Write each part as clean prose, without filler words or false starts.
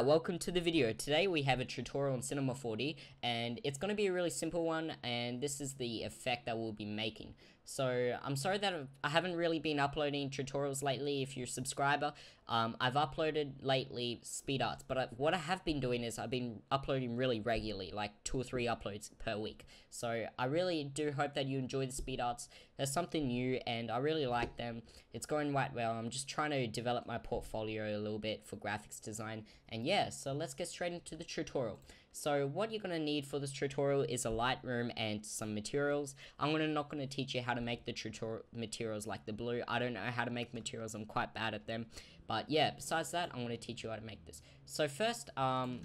Alright, welcome to the video. Today we have a tutorial on Cinema 4D and it's going to be a really simple one, and this is the effect that we'll be making. So I'm sorry that I haven't really been uploading tutorials lately. If you're a subscriber, I've uploaded lately speed arts, but what I have been doing is I've been uploading really regularly, like 2 or 3 uploads per week. So I really do hope that you enjoy the speed arts. There's something new and I really like them. It's going right well. I'm just trying to develop my portfolio a little bit for graphics design. And yeah, so let's get straight into the tutorial. So what you're going to need for this tutorial is a Lightroom and some materials. I'm not going to teach you how to make the tutorial materials like the blue. I don't know how to make materials. I'm quite bad at them. But yeah, besides that, I'm going to teach you how to make this. So first, you're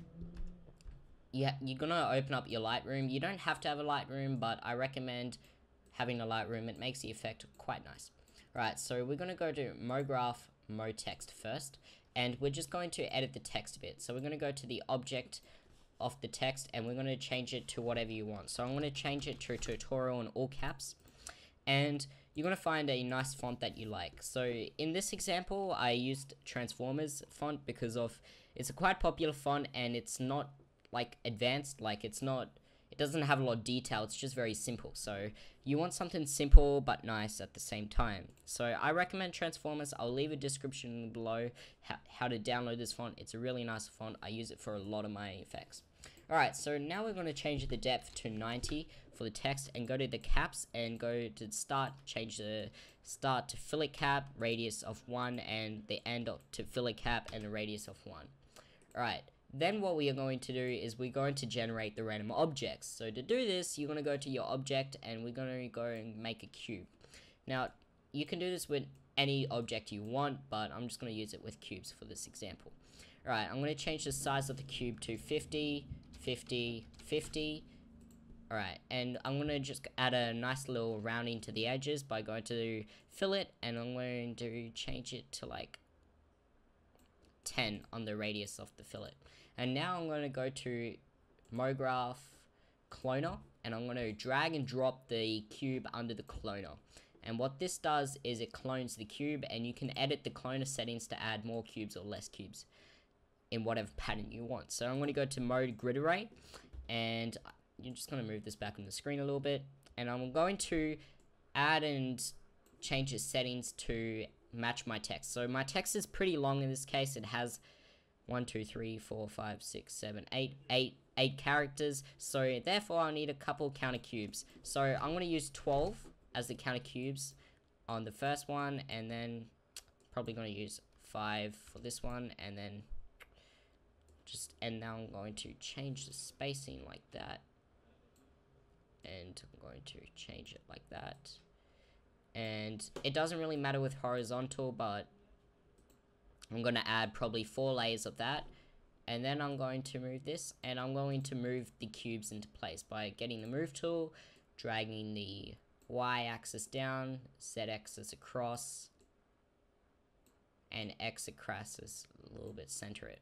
going to open up your Lightroom. You don't have to have a Lightroom, but I recommend having a Lightroom. It makes the effect quite nice. Right, so we're going to go to MoGraph, MoText first. And we're just going to edit the text a bit. So we're going to go to the object of the text and we're going to change it to whatever you want. So I'm going to change it to tutorial in all caps. And you're going to find a nice font that you like. So in this example, I used Transformers font because it's a quite popular font and it's not like advanced, like it doesn't have a lot of detail, it's just very simple. So you want something simple but nice at the same time. So I recommend Transformers. I'll leave a description below how to download this font. It's a really nice font. I use it for a lot of my effects. Alright, so now we're going to change the depth to 90 for the text and go to the caps and go to start, change the start to fillet cap, radius of 1, and the end to fillet cap and a radius of 1. Alright. Then what we are going to do is we're going to generate the random objects. So to do this, you're going to go to your object and we're going to go and make a cube. Now, you can do this with any object you want, but I'm just going to use it with cubes for this example. Alright, I'm going to change the size of the cube to 50, 50, 50. Alright, and I'm going to just add a nice little rounding to the edges by going to fillet, and I'm going to change it to like 10 on the radius of the fillet. And now I'm going to go to MoGraph Cloner and I'm going to drag and drop the cube under the cloner. And what this does is it clones the cube, and you can edit the cloner settings to add more cubes or less cubes in whatever pattern you want. So I'm going to go to mode grid array, and you're just going to move this back on the screen a little bit, and I'm going to add and change the settings to match my text. So my text is pretty long in this case. It has 1, 2, 3, 4, 5, 6, 7, 8 characters. So therefore I need a couple counter cubes. So I'm going to use 12 as the counter cubes on the first one, and then probably going to use 5 for this one, and then now I'm going to change the spacing like that, and I'm going to change it like that. And it doesn't really matter with horizontal, but I'm going to add probably 4 layers of that. And then I'm going to move this, and I'm going to move the cubes into place by getting the move tool, dragging the y-axis down, z-axis across, and x-axis a little bit center it.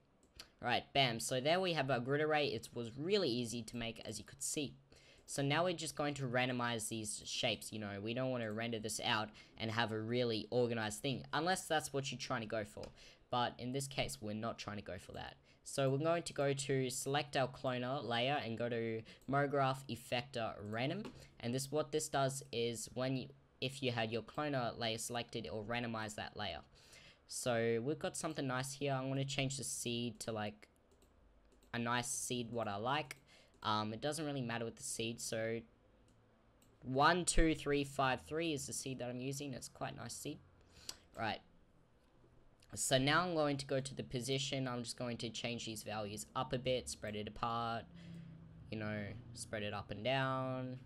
Alright, bam. So there we have our grid array. It was really easy to make, as you could see. So now we're just going to randomize these shapes. You know, we don't want to render this out and have a really organized thing, unless that's what you're trying to go for. But in this case, we're not trying to go for that. So we're going to go to select our cloner layer and go to MoGraph Effector Random. And what this does is if you had your cloner layer selected, it will randomize that layer. So we've got something nice here. I'm going to change the seed to like a nice seed, what I like. It doesn't really matter with the seed, so 1, 2, 3, 5, 3 is the seed that I'm using. It's quite a nice seed. Right. So now I'm going to go to the position. I'm just going to change these values up a bit, spread it apart, you know, spread it up and down,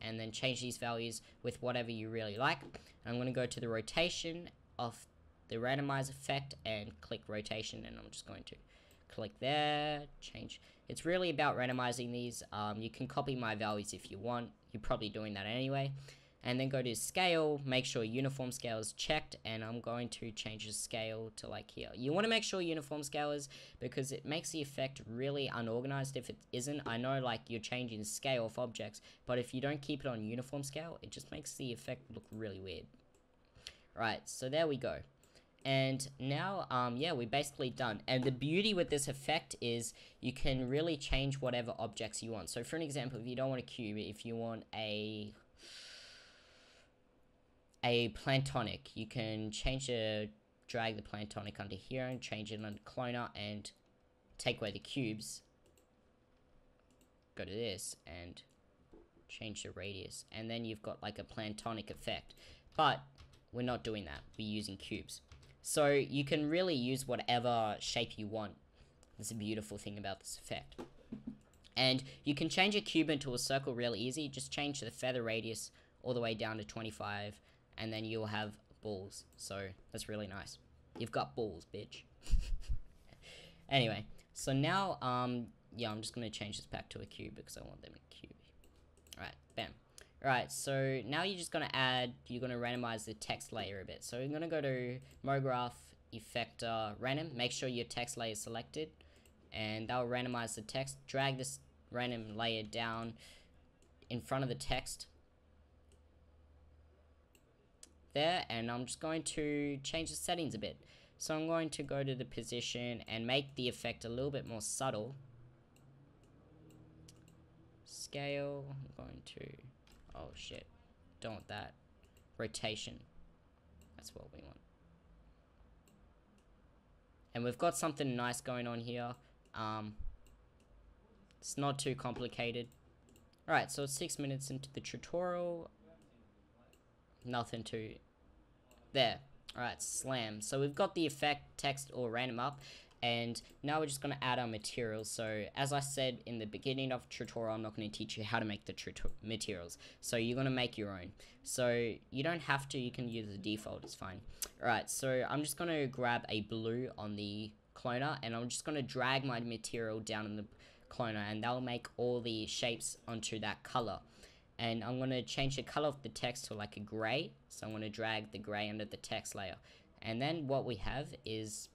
and then change these values with whatever you really like. I'm going to go to the rotation of the randomize effect and click rotation, and I'm just going to click there, change. It's really about randomizing these. You can copy my values if you want. You're probably doing that anyway. And then go to scale, make sure uniform scale is checked, and I'm going to change the scale to like here. You want to make sure uniform scale is, because it makes the effect really unorganized if it isn't. I know like you're changing scale of objects, but if you don't keep it on uniform scale, it just makes the effect look really weird. Right, so there we go. And now, yeah, we're basically done. And the beauty with this effect is you can really change whatever objects you want. So for an example, if you don't want a cube, if you want a Plantonic, you can drag the Plantonic under here and change it under Cloner and take away the cubes. Go to this and change the radius. And then you've got like a Plantonic effect. But we're not doing that. We're using cubes. So you can really use whatever shape you want. That's a beautiful thing about this effect. And you can change a cube into a circle real easy. Just change the feather radius all the way down to 25. And then you'll have balls. So that's really nice. You've got balls, bitch. Anyway, so now, yeah, I'm just going to change this back to a cube because I want them in cube. Alright, bam. Alright, so now you're just going to randomize the text layer a bit. So you're going to go to MoGraph, Effector, Random. Make sure your text layer is selected. And that will randomize the text. Drag this random layer down in front of the text. There, and I'm just going to change the settings a bit. So I'm going to go to the position and make the effect a little bit more subtle. Scale, I'm going to... Oh shit, don't want that. Rotation, that's what we want. And we've got something nice going on here. It's not too complicated. Alright, so it's 6 minutes into the tutorial. Nothing to... There. Alright, slam. So we've got the effect, text, or random up. And now we're just going to add our materials. So as I said in the beginning of the tutorial, I'm not going to teach you how to make the materials. So you're going to make your own. So you don't have to, you can use the default, it's fine. Alright, so I'm just going to grab a blue on the cloner, and I'm just going to drag my material down in the cloner, and that'll make all the shapes onto that color. And I'm going to change the color of the text to like a gray. So I'm going to drag the gray under the text layer. And then what we have is...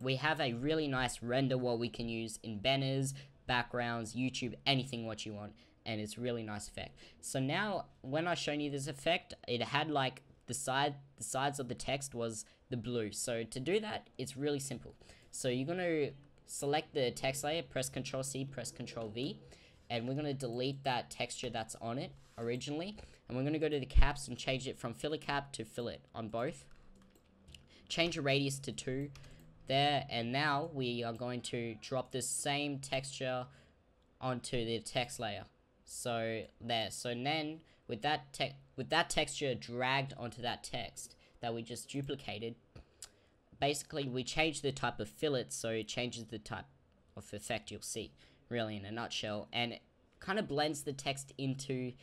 we have a really nice render what we can use in banners, backgrounds, YouTube, anything what you want. And it's really nice effect. So now, when I shown you this effect, it had like the sides of the text was the blue. So to do that, it's really simple. So you're going to select the text layer, press Ctrl C, press Ctrl V. And we're going to delete that texture that's on it originally. And we're going to go to the caps and change it from fillet cap to fillet on both. Change the radius to 2. There, and now we are going to drop this same texture onto the text layer. So there. So then with that texture dragged onto that text that we just duplicated, basically we change the type of fillet, so it changes the type of effect you'll see, really, in a nutshell. And it kind of blends the text into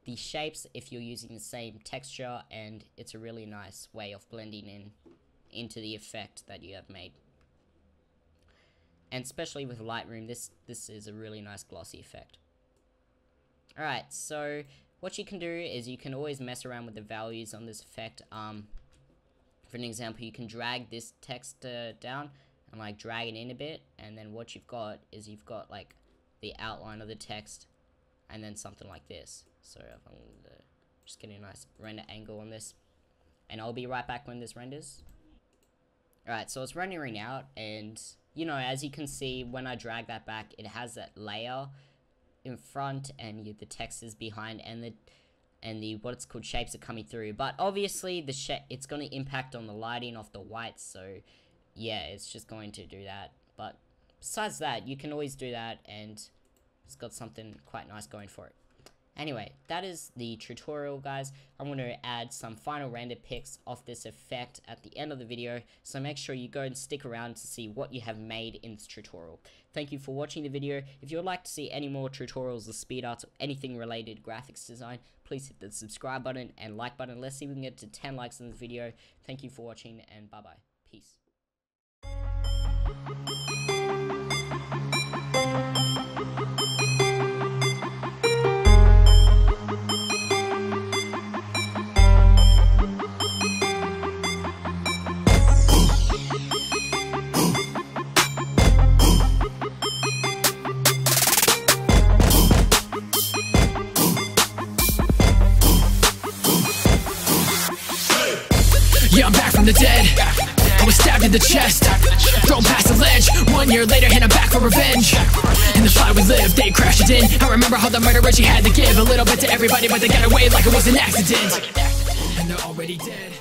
the shapes if you're using the same texture, and it's a really nice way of blending into the effect that you have made. And especially with Lightroom, this is a really nice glossy effect. Alright, so what you can do is you can always mess around with the values on this effect. For an example, you can drag this text down and like drag it in a bit, and then what you've got is you've got like the outline of the text and then something like this. So if I'm just getting a nice render angle on this, and I'll be right back when this renders. Alright, so it's rendering out, and you know, as you can see, when I drag that back, it has that layer in front, and the text is behind, and the what's called shapes are coming through. But obviously, it's going to impact on the lighting of the whites, so yeah, it's just going to do that. But besides that, you can always do that, and it's got something quite nice going for it. Anyway, that is the tutorial, guys. I'm going to add some final render pics of this effect at the end of the video, so make sure you go and stick around to see what you have made in this tutorial. Thank you for watching the video. If you would like to see any more tutorials of speed arts or anything related to graphics design, please hit the subscribe button and like button. Let's see if we can get to 10 likes in this video. Thank you for watching, and bye-bye. Peace. Yeah, I'm back from the dead. I was stabbed in the chest, thrown past the ledge. 1 year later, and I'm back for revenge. In the fight we lived, they crashed it in. I remember how the murderer, she had to give a little bit to everybody, but they got away like it was an accident. And they're already dead.